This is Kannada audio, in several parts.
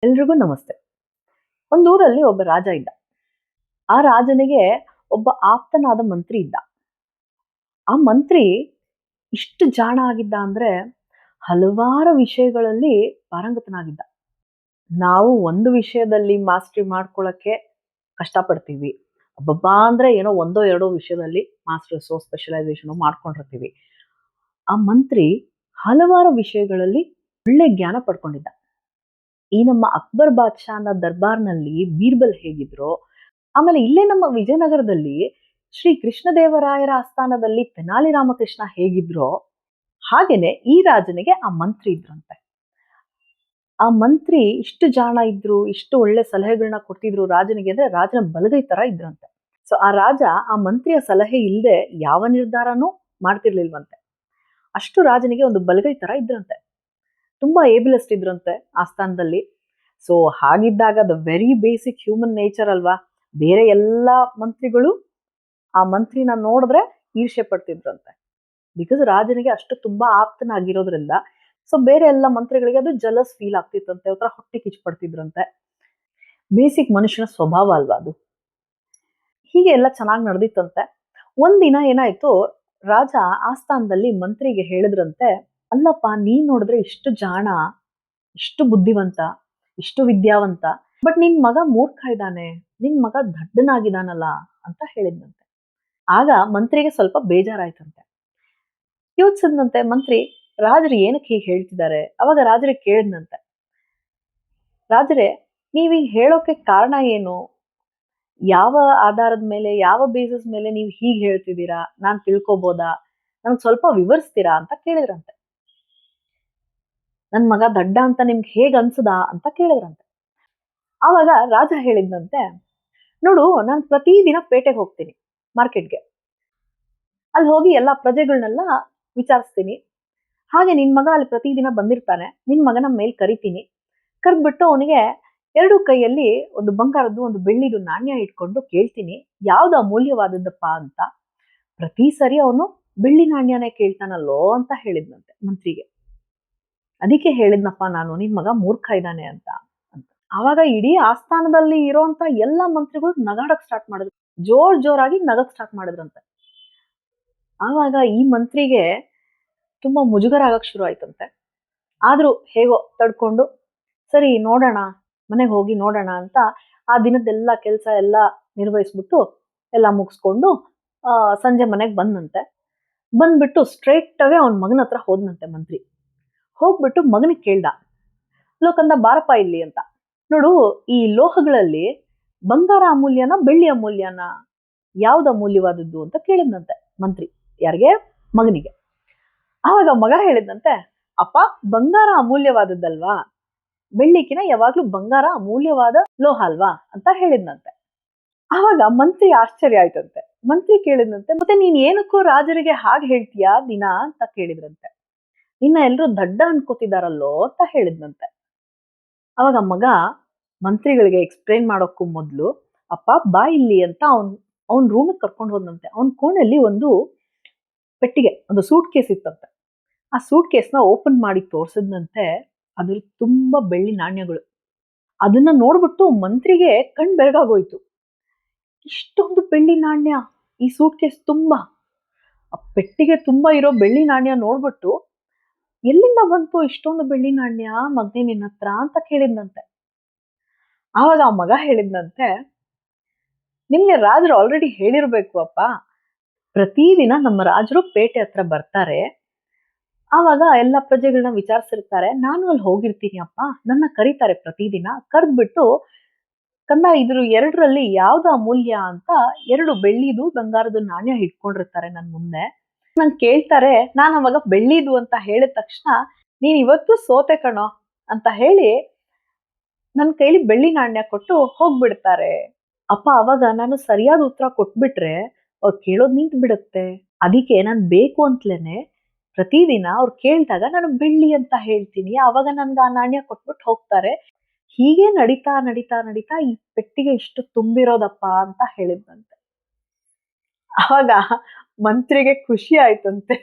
ಎಲ್ರಿಗೂ ನಮಸ್ತೆ. ಒಂದೂರಲ್ಲಿ ಒಬ್ಬ ರಾಜ ಇದ್ದ. ಆ ರಾಜನಿಗೆ ಒಬ್ಬ ಆಪ್ತನಾದ ಮಂತ್ರಿ ಇದ್ದ. ಆ ಮಂತ್ರಿ ಇಷ್ಟು ಜಾಣ ಆಗಿದ್ದ ಅಂದ್ರೆ ಹಲವಾರು ವಿಷಯಗಳಲ್ಲಿ ಪಾರಂಗತನಾಗಿದ್ದ. ನಾವು ಒಂದು ವಿಷಯದಲ್ಲಿ ಮಾಸ್ಟರಿ ಮಾಡ್ಕೊಳ್ಳಕ್ಕೆ ಕಷ್ಟಪಡ್ತೀವಿ. ಅಬ್ಬಬ್ಬಾ ಅಂದ್ರೆ ಏನೋ ಒಂದೋ ಎರಡೋ ವಿಷಯದಲ್ಲಿ ಮಾಸ್ಟರ್ಸೋ ಸ್ಪೆಷಲೈಸೇಷನ್ ಮಾಡ್ಕೊಂಡಿರ್ತೀವಿ. ಆ ಮಂತ್ರಿ ಹಲವಾರು ವಿಷಯಗಳಲ್ಲಿ ಒಳ್ಳೆ ಜ್ಞಾನ ಪಡ್ಕೊಂಡಿದ್ದ. ಈ ನಮ್ಮ ಅಕ್ಬರ್ ಬಾದ್ಶಾನ ದರ್ಬಾರ್ನಲ್ಲಿ ಬೀರ್ಬಲ್ ಹೇಗಿದ್ರೋ, ಆಮೇಲೆ ಇಲ್ಲೇ ನಮ್ಮ ವಿಜಯನಗರದಲ್ಲಿ ಶ್ರೀ ಕೃಷ್ಣದೇವರಾಯರ ಆಸ್ಥಾನದಲ್ಲಿ ತೆನಾಲಿ ರಾಮಕೃಷ್ಣ ಹೇಗಿದ್ರೋ, ಹಾಗೇನೆ ಈ ರಾಜನಿಗೆ ಆ ಮಂತ್ರಿ ಇದ್ರಂತೆ. ಆ ಮಂತ್ರಿ ಇಷ್ಟು ಜಾಣ ಇದ್ರು, ಇಷ್ಟು ಒಳ್ಳೆ ಸಲಹೆಗಳನ್ನ ಕೊಡ್ತಿದ್ರು ರಾಜನಿಗೆ ಅಂದ್ರೆ ರಾಜನ ಬಲಗೈ ತರ ಇದ್ರಂತೆ. ಸೊ ಆ ರಾಜ ಆ ಮಂತ್ರಿಯ ಸಲಹೆ ಇಲ್ಲದೆ ಯಾವ ನಿರ್ಧಾರನೂ ಮಾಡ್ತಿರ್ಲಿಲ್ವಂತೆ. ಅಷ್ಟು ರಾಜನಿಗೆ ಒಂದು ಬಲಗೈ ತರ ಇದ್ರಂತೆ. ತುಂಬಾ ಏಬಿಲೆಸ್ಟ್ ಇದ್ರಂತೆ ಆಸ್ಥಾನದಲ್ಲಿ. ಸೊ ಹಾಗಿದ್ದಾಗ the very basic human nature ಅಲ್ವಾ, ಬೇರೆ ಎಲ್ಲಾ ಮಂತ್ರಿಗಳು ಆ ಮಂತ್ರಿನ ನೋಡಿದ್ರೆ ಈರ್ಷ್ಯೆ ಪಡ್ತಿದ್ರಂತೆ. ಬಿಕಾಸ್ ರಾಜನಿಗೆ ಅಷ್ಟು ತುಂಬಾ ಆಪ್ತನಾಗಿರೋದ್ರಿಂದ ಸೊ ಬೇರೆ ಎಲ್ಲ ಮಂತ್ರಿಗಳಿಗೆ ಅದು ಜಲಸ್ ಫೀಲ್ ಆಗ್ತಿತ್ತಂತೆ, ಒಂಥರ ಹೊಟ್ಟೆ ಕಿಚ್ಚು ಪಡ್ತಿದ್ರಂತೆ. ಬೇಸಿಕ್ ಮನುಷ್ಯನ ಸ್ವಭಾವ ಅಲ್ವಾ ಅದು. ಹೀಗೆ ಎಲ್ಲ ಚೆನ್ನಾಗಿ ನಡೆದಿತ್ತಂತೆ. ಒಂದಿನ ಏನಾಯ್ತು, ರಾಜ ಆಸ್ಥಾನದಲ್ಲಿ ಮಂತ್ರಿಗೆ ಹೇಳಿದ್ರಂತೆ, ಅಲ್ಲಪ್ಪ ನೀನ್ ನೋಡಿದ್ರೆ ಇಷ್ಟು ಜಾಣ, ಇಷ್ಟು ಬುದ್ಧಿವಂತ, ಇಷ್ಟು ವಿದ್ಯಾವಂತ, ಬಟ್ ನಿನ್ ಮಗ ಮೂರ್ಖ ಇದ್ದಾನೆ, ನಿನ್ ಮಗ ದಡ್ಡನಾಗಿದ್ದಾನಲ್ಲ ಅಂತ ಹೇಳಿದ್ನಂತೆ. ಆಗ ಮಂತ್ರಿಗೆ ಸ್ವಲ್ಪ ಬೇಜಾರಾಯ್ತಂತೆ. ಯೋಚಿಸಿದ್ನಂತೆ ಮಂತ್ರಿ, ರಾಜರು ಏನಕ್ಕೆ ಹೀಗೆ ಹೇಳ್ತಿದ್ದಾರೆ. ಅವಾಗ ರಾಜರಿಗೆ ಕೇಳಿದ್ನಂತೆ, ರಾಜರೇ ನೀವೀಗ ಹೇಳೋಕೆ ಕಾರಣ ಏನು, ಯಾವ ಆಧಾರದ ಮೇಲೆ, ಯಾವ ಬೇಸಿಸ್ ಮೇಲೆ ನೀವು ಹೀಗೆ ಹೇಳ್ತಿದ್ದೀರಾ, ನಾನ್ ತಿಳ್ಕೊಬೋದಾ, ನನ್ಗೆ ಸ್ವಲ್ಪ ವಿವರಿಸ್ತೀರಾ ಅಂತ ಕೇಳಿದ್ರಂತೆ. ನನ್ ಮಗ ದಡ್ಡ ಅಂತ ನಿಮ್ಗೆ ಹೇಗ್ ಅನ್ಸದ ಅಂತ ಕೇಳಿದ್ರಂತೆ. ಆವಾಗ ರಾಜ ಹೇಳಿದ್ನಂತೆ, ನೋಡು ನಾನು ಪ್ರತಿದಿನ ಪೇಟೆಗೆ ಹೋಗ್ತೀನಿ, ಮಾರ್ಕೆಟ್ಗೆ. ಅಲ್ಲಿ ಹೋಗಿ ಎಲ್ಲಾ ಪ್ರಜೆಗಳನ್ನೆಲ್ಲ ವಿಚಾರಿಸ್ತೀನಿ. ಹಾಗೆ ನಿನ್ ಮಗ ಅಲ್ಲಿ ಪ್ರತಿದಿನ ಬಂದಿರ್ತಾನೆ, ನಿನ್ ಮಗನ ಮೇಲ್ ಕರಿತೀನಿ. ಕರೆದ್ಬಿಟ್ಟು ಅವನಿಗೆ ಎರಡು ಕೈಯಲ್ಲಿ ಒಂದು ಬಂಗಾರದ್ದು ಒಂದು ಬೆಳ್ಳಿದು ನಾಣ್ಯ ಇಟ್ಕೊಂಡು ಕೇಳ್ತೀನಿ, ಯಾವ್ದು ಅಮೂಲ್ಯವಾದದ್ದಪ್ಪ ಅಂತ. ಪ್ರತಿ ಸರಿ ಅವನು ಬೆಳ್ಳಿ ನಾಣ್ಯನೇ ಕೇಳ್ತಾನಲ್ಲೋ ಅಂತ ಹೇಳಿದ್ನಂತೆ ಮಂತ್ರಿಗೆ. ಅದಕ್ಕೆ ಹೇಳಿದ್ನಪ್ಪ ನಾನು, ನಿನ್ ಮಗ ಮೂರ್ಖ ಇದ್ದಾನೆ ಅಂತ. ಆವಾಗ ಇಡೀ ಆಸ್ಥಾನದಲ್ಲಿ ಇರೋಂತ ಎಲ್ಲಾ ಮಂತ್ರಿಗಳು ನಗಾಡಕ್ ಸ್ಟಾರ್ಟ್ ಮಾಡಿದ್ರು, ಜೋರಾಗಿ ನಗಕ್ ಸ್ಟಾರ್ಟ್ ಮಾಡಿದ್ರಂತೆ. ಆವಾಗ ಈ ಮಂತ್ರಿಗೆ ತುಂಬಾ ಮುಜುಗರ ಆಗಕ್ ಶುರು ಆಯ್ತಂತೆ. ಆದ್ರೂ ಹೇಗೋ ತಡ್ಕೊಂಡು, ಸರಿ ನೋಡೋಣ, ಮನೆಗೆ ಹೋಗಿ ನೋಡೋಣ ಅಂತ ಆ ದಿನದ್ದೆಲ್ಲ ಕೆಲಸ ಎಲ್ಲ ನಿರ್ವಹಿಸ್ಬಿಟ್ಟು ಎಲ್ಲ ಮುಗಿಸ್ಕೊಂಡು ಸಂಜೆ ಮನೆಗೆ ಬಂದಂತೆ. ಬಂದ್ಬಿಟ್ಟು ಸ್ಟ್ರೈಟ್ ಅವೇ ಅವನ ಮಗನ ಹತ್ರ ಹೋದ್ನಂತೆ ಮಂತ್ರಿ. ಹೋಗ್ಬಿಟ್ಟು ಮಗನಿಗೆ ಕೇಳ್ದ, ಲೋಕಂದ ಬಾರಪ್ಪ ಇಲ್ಲಿ ಅಂತ. ನೋಡು, ಈ ಲೋಹಗಳಲ್ಲಿ ಬಂಗಾರ ಅಮೂಲ್ಯನ ಬೆಳ್ಳಿ ಅಮೂಲ್ಯನ, ಯಾವ್ದು ಅಮೂಲ್ಯವಾದದ್ದು ಅಂತ ಕೇಳಿದ್ನಂತೆ ಮಂತ್ರಿ. ಯಾರಿಗೆ? ಮಗನಿಗೆ. ಆವಾಗ ಮಗ ಹೇಳಿದ್ನಂತೆ, ಅಪ್ಪ ಬಂಗಾರ ಅಮೂಲ್ಯವಾದದ್ದಲ್ವಾ, ಬೆಳ್ಳಿಕಿನ ಯಾವಾಗ್ಲೂ ಬಂಗಾರ ಅಮೂಲ್ಯವಾದ ಲೋಹ ಅಲ್ವಾ ಅಂತ ಹೇಳಿದ್ನಂತೆ. ಆವಾಗ ಮಂತ್ರಿ ಆಶ್ಚರ್ಯ ಆಯ್ತಂತೆ. ಮಂತ್ರಿ ಕೇಳಿದ್ನಂತೆ, ಮತ್ತೆ ನೀನ್ ಏನಕ್ಕೋ ರಾಜರಿಗೆ ಹಾಗೆ ಹೇಳ್ತೀಯಾ ದಿನ ಅಂತ ಕೇಳಿದ್ರಂತೆ. ನಿನ್ನ ಎಲ್ರು ದಡ್ಡ ಅನ್ಕೋತಿದಾರಲ್ಲೋ ಅಂತ ಹೇಳಿದ್ನಂತೆ. ಅವಾಗ ಮಗ ಮಂತ್ರಿಗಳಿಗೆ ಎಕ್ಸ್ಪ್ಲೇನ್ ಮಾಡೋಕ್ಕೂ ಮೊದ್ಲು, ಅಪ್ಪ ಬಾ ಇಲ್ಲಿ ಅಂತ ಅವನ್ ರೂಮಿಗೆ ಕರ್ಕೊಂಡು ಹೋದ್ನಂತೆ. ಅವನ್ ಕೋಣೆಯಲ್ಲಿ ಒಂದು ಪೆಟ್ಟಿಗೆ, ಒಂದು ಸೂಟ್ ಕೇಸ್ ಇತ್ತಂತೆ. ಆ ಸೂಟ್ ಕೇಸ್ನ ಓಪನ್ ಮಾಡಿ ತೋರ್ಸಿದ್ನಂತೆ. ಅದ್ರ ತುಂಬಾ ಬೆಳ್ಳಿ ನಾಣ್ಯಗಳು. ಅದನ್ನ ನೋಡ್ಬಿಟ್ಟು ಮಂತ್ರಿಗೆ ಕಣ್ ಬೆರಗಾಗೋಯ್ತು. ಇಷ್ಟೊಂದು ಬೆಳ್ಳಿ ನಾಣ್ಯ ಈ ಸೂಟ್ ಕೇಸ್ ತುಂಬಾ, ಆ ಪೆಟ್ಟಿಗೆ ತುಂಬಾ ಇರೋ ಬೆಳ್ಳಿ ನಾಣ್ಯ ನೋಡ್ಬಿಟ್ಟು, ಎಲ್ಲಿಂದ ಬಂತು ಇಷ್ಟೊಂದು ಬೆಳ್ಳಿ ನಾಣ್ಯ ಮಗ್ನೆ ನಿನ್ನ ಹತ್ರ ಅಂತ ಕೇಳಿದ್ನಂತೆ. ಆವಾಗ ಆ ಮಗ ಹೇಳಿದ್ನಂತೆ, ನಿಮ್ಗೆ ರಾಜರು ಆಲ್ರೆಡಿ ಹೇಳಿರ್ಬೇಕು ಅಪ್ಪ, ಪ್ರತಿದಿನ ನಮ್ಮ ರಾಜರು ಪೇಟೆ ಹತ್ರ ಬರ್ತಾರೆ, ಆವಾಗ ಎಲ್ಲ ಪ್ರಜೆಗಳನ್ನ ವಿಚಾರಿಸಿರ್ತಾರೆ. ನಾನು ಅಲ್ಲಿ ಹೋಗಿರ್ತೀನಿ ಅಪ್ಪ, ನನ್ನ ಕರೀತಾರೆ ಪ್ರತಿದಿನ. ಕರೆದ್ಬಿಟ್ಟು, ಕಂದ ಇದ್ರ ಎರಡರಲ್ಲಿ ಯಾವ್ದು ಅಮೂಲ್ಯ ಅಂತ ಎರಡು ಬೆಳ್ಳಿದು ಬಂಗಾರದ ನಾಣ್ಯ ಇಟ್ಕೊಂಡಿರ್ತಾರೆ ನನ್ ಮುಂದೆ. ನಂಗೆ ಕೇಳ್ತಾರೆ, ನಾನು ಅವಾಗ ಬೆಳ್ಳಿದು ಅಂತ ಹೇಳಿದ ತಕ್ಷಣ, ನೀನ್ ಇವತ್ತು ಸೋತೆ ಕಣೋ ಅಂತ ಹೇಳಿ ನನ್ನ ಕೈಲಿ ಬೆಳ್ಳಿ ನಾಣ್ಯ ಕೊಟ್ಟು ಹೋಗ್ಬಿಡ್ತಾರೆ ಅಪ್ಪ. ಅವಾಗ ನಾನು ಸರಿಯಾದ ಉತ್ತರ ಕೊಟ್ಬಿಟ್ರೆ ಅವ್ರು ಕೇಳೋದ್ ನಿಂತು ಬಿಡುತ್ತೆ. ಅದಕ್ಕೆ ನಾನು ಬೇಕು ಅಂತಲೇನೆ ಪ್ರತಿದಿನ ಅವ್ರು ಕೇಳಿದಾಗ ನಾನು ಬೆಳ್ಳಿ ಅಂತ ಹೇಳ್ತೀನಿ, ಅವಾಗ ನನ್ಗೆ ಆ ನಾಣ್ಯ ಕೊಟ್ಬಿಟ್ಟು ಹೋಗ್ತಾರೆ. ಹೀಗೆ ನಡೀತಾ ನಡೀತಾ ನಡೀತಾ ಈ ಪೆಟ್ಟಿಗೆ ಇಷ್ಟು ತುಂಬಿರೋದಪ್ಪ ಅಂತ ಹೇಳಿದ್ನಂತೆ. ಅವಾಗ ಮಂತ್ರಿಗೆ ಖುಷಿ ಆಯ್ತಂತೆ,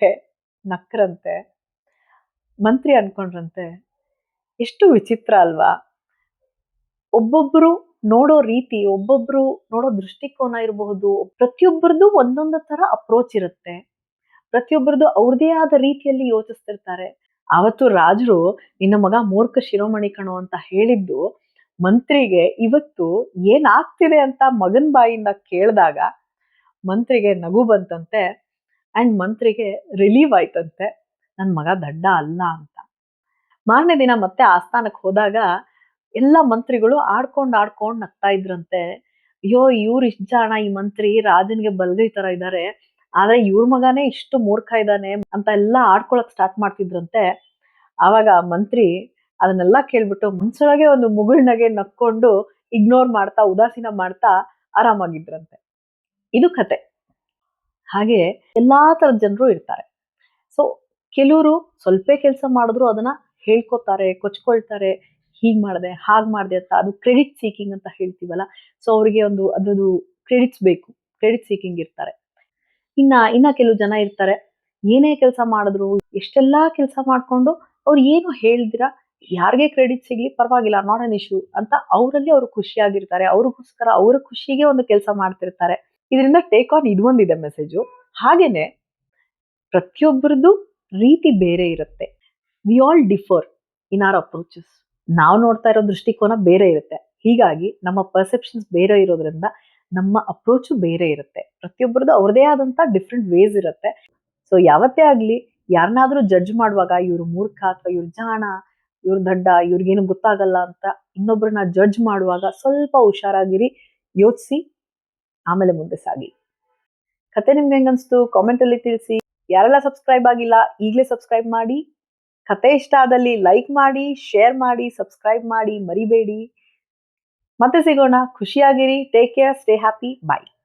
ನಕ್ರಂತೆ. ಮಂತ್ರಿ ಅನ್ಕೊಂಡ್ರಂತೆ, ಎಷ್ಟು ವಿಚಿತ್ರ ಅಲ್ವಾ, ಒಬ್ಬೊಬ್ರು ನೋಡೋ ರೀತಿ, ಒಬ್ಬೊಬ್ರು ನೋಡೋ ದೃಷ್ಟಿಕೋನ ಇರಬಹುದು. ಪ್ರತಿಯೊಬ್ಬರದು ಒಂದೊಂದು ತರ ಅಪ್ರೋಚ್ ಇರುತ್ತೆ. ಪ್ರತಿಯೊಬ್ಬರದು ಅವ್ರದೇ ಆದ ರೀತಿಯಲ್ಲಿ ಯೋಚಿಸ್ತಿರ್ತಾರೆ. ಆವತ್ತು ರಾಜರು ನಿನ್ನ ಮಗ ಮೂರ್ಖ ಶಿರೋಮಣಿ ಕಣೋ ಅಂತ ಹೇಳಿದ್ದು ಮಂತ್ರಿಗೆ ಇವತ್ತು ಏನಾಗ್ತಿದೆ ಅಂತ ಮಗನ್ ಬಾಯಿಂದ ಕೇಳಿದಾಗ ಮಂತ್ರಿಗೆ ನಗು ಬಂತಂತೆ. ಅಂಡ್ ಮಂತ್ರಿಗೆ ರಿಲೀವ್ ಆಯ್ತಂತೆ, ನನ್ ಮಗ ದಡ್ಡ ಅಲ್ಲ ಅಂತ. ಮಾರನೇ ದಿನ ಮತ್ತೆ ಆಸ್ಥಾನಕ್ಕೆ ಹೋದಾಗ ಎಲ್ಲ ಮಂತ್ರಿಗಳು ಆಡ್ಕೊಂಡ್ ನಗ್ತಾ ಇದ್ರಂತೆ. ಅಯ್ಯೋ ಇವ್ರು ಇಷ್ಟ ಜಾಣ, ಈ ಮಂತ್ರಿ ರಾಜನ್ಗೆ ಬಲ್ಗೈ ತರ ಇದ್ದಾರೆ, ಆದ್ರೆ ಇವ್ರ ಮಗನೇ ಇಷ್ಟು ಮೂರ್ಖ ಇದ್ದಾನೆ ಅಂತ ಎಲ್ಲ ಆಡ್ಕೊಳಕ್ ಸ್ಟಾರ್ಟ್ ಮಾಡ್ತಿದ್ರಂತೆ. ಆವಾಗ ಮಂತ್ರಿ ಅದನ್ನೆಲ್ಲ ಕೇಳ್ಬಿಟ್ಟು ಮನ್ಸೊಳಗೆ ಒಂದು ಮುಗುಳ್ನಗೆ ನಕ್ಕೊಂಡು ಇಗ್ನೋರ್ ಮಾಡ್ತಾ, ಉದಾಸೀನ ಮಾಡ್ತಾ ಆರಾಮಾಗಿದ್ರಂತೆ. ಇದು ಕತೆ. ಹಾಗೆ ಎಲ್ಲಾ ತರದ ಜನರು ಇರ್ತಾರೆ. ಸೊ ಕೆಲವರು ಸ್ವಲ್ಪ ಕೆಲಸ ಮಾಡಿದ್ರು ಅದನ್ನ ಹೇಳ್ಕೊತಾರೆ, ಕೊಚ್ಕೊಳ್ತಾರೆ, ಹೀಗ್ ಮಾಡಿದೆ ಹಾಗ್ ಮಾಡಿದೆ ಅಂತ. ಅದು ಕ್ರೆಡಿಟ್ ಸೀಕಿಂಗ್ ಅಂತ ಹೇಳ್ತೀವಲ್ಲ. ಸೊ ಅವ್ರಿಗೆ ಒಂದು ಅದ್ರದ್ದು ಕ್ರೆಡಿಟ್ಸ್ ಬೇಕು, ಕ್ರೆಡಿಟ್ ಸೀಕಿಂಗ್ ಇರ್ತಾರೆ. ಇನ್ನ ಕೆಲವು ಜನ ಇರ್ತಾರೆ, ಏನೇ ಕೆಲಸ ಮಾಡಿದ್ರು, ಎಷ್ಟೆಲ್ಲಾ ಕೆಲಸ ಮಾಡ್ಕೊಂಡು ಅವ್ರು ಏನು ಹೇಳ್ದಿರ ಯಾರಿಗೆ ಕ್ರೆಡಿಟ್ ಸಿಗ್ಲಿ ಪರವಾಗಿಲ್ಲ, ನಾಟ್ ಅನ್ ಇಶ್ಯೂ ಅಂತ ಅವರಲ್ಲಿ ಅವರು ಖುಷಿಯಾಗಿರ್ತಾರೆ. ಅವ್ರಿಗೋಸ್ಕರ ಅವ್ರ ಖುಷಿಗೆ ಒಂದು ಕೆಲಸ ಮಾಡ್ತಿರ್ತಾರೆ. ಇದರಿಂದ ಟೇಕ್ ಆನ್ ಇದೊಂದಿದೆ ಮೆಸೇಜು. ಹಾಗೇನೆ ಪ್ರತಿಯೊಬ್ಬರದ್ದು ರೀತಿ ಬೇರೆ ಇರುತ್ತೆ. We all differ in our approaches. ನಾವು ನೋಡ್ತಾ ಇರೋ ದೃಷ್ಟಿಕೋನ ಬೇರೆ ಇರುತ್ತೆ. ಹೀಗಾಗಿ ನಮ್ಮ ಪರ್ಸೆಪ್ಷನ್ಸ್ ಬೇರೆ ಇರೋದ್ರಿಂದ ನಮ್ಮ ಅಪ್ರೋಚು ಬೇರೆ ಇರುತ್ತೆ. ಪ್ರತಿಯೊಬ್ಬರದ್ದು ಅವ್ರದೇ ಆದಂತ ಡಿಫ್ರೆಂಟ್ ವೇಸ್ ಇರುತ್ತೆ. ಸೊ ಯಾವತ್ತೇ ಆಗ್ಲಿ ಯಾರನ್ನಾದ್ರೂ ಜಡ್ಜ್ ಮಾಡುವಾಗ ಇವ್ರು ಮೂರ್ಖ ಅಥವಾ ಇವ್ರು ಜಾಣ, ಇವ್ರು ದಡ್ಡ, ಇವ್ರಿಗೇನು ಗೊತ್ತಾಗಲ್ಲ ಅಂತ ಇನ್ನೊಬ್ಬರನ್ನ ಜಡ್ಜ್ ಮಾಡುವಾಗ ಸ್ವಲ್ಪ ಹುಷಾರಾಗಿರಿ, ಯೋಚಿಸಿ ಆಮೇಲೆ ಮುಂದೆ ಸಾಗಿ. ಕತೆ ನಿಮ್ಗೆ ಹೆಂಗನ್ಸ್ತು ಕಾಮೆಂಟ್ ಅಲ್ಲಿ ತಿಳಿಸಿ. ಯಾರೆಲ್ಲ ಸಬ್ಸ್ಕ್ರೈಬ್ ಆಗಿಲ್ಲ ಈಗಲೇ ಸಬ್ಸ್ಕ್ರೈಬ್ ಮಾಡಿ. ಕತೆ ಇಷ್ಟ ಆದಲ್ಲಿ ಲೈಕ್ ಮಾಡಿ, ಶೇರ್ ಮಾಡಿ, ಸಬ್ಸ್ಕ್ರೈಬ್ ಮಾಡಿ, ಮರಿಬೇಡಿ. ಮತ್ತೆ ಸಿಗೋಣ. ಖುಷಿಯಾಗಿರಿ. ಟೇಕ್ ಕೇರ್, ಸ್ಟೇ ಹ್ಯಾಪಿ, ಬಾಯ್.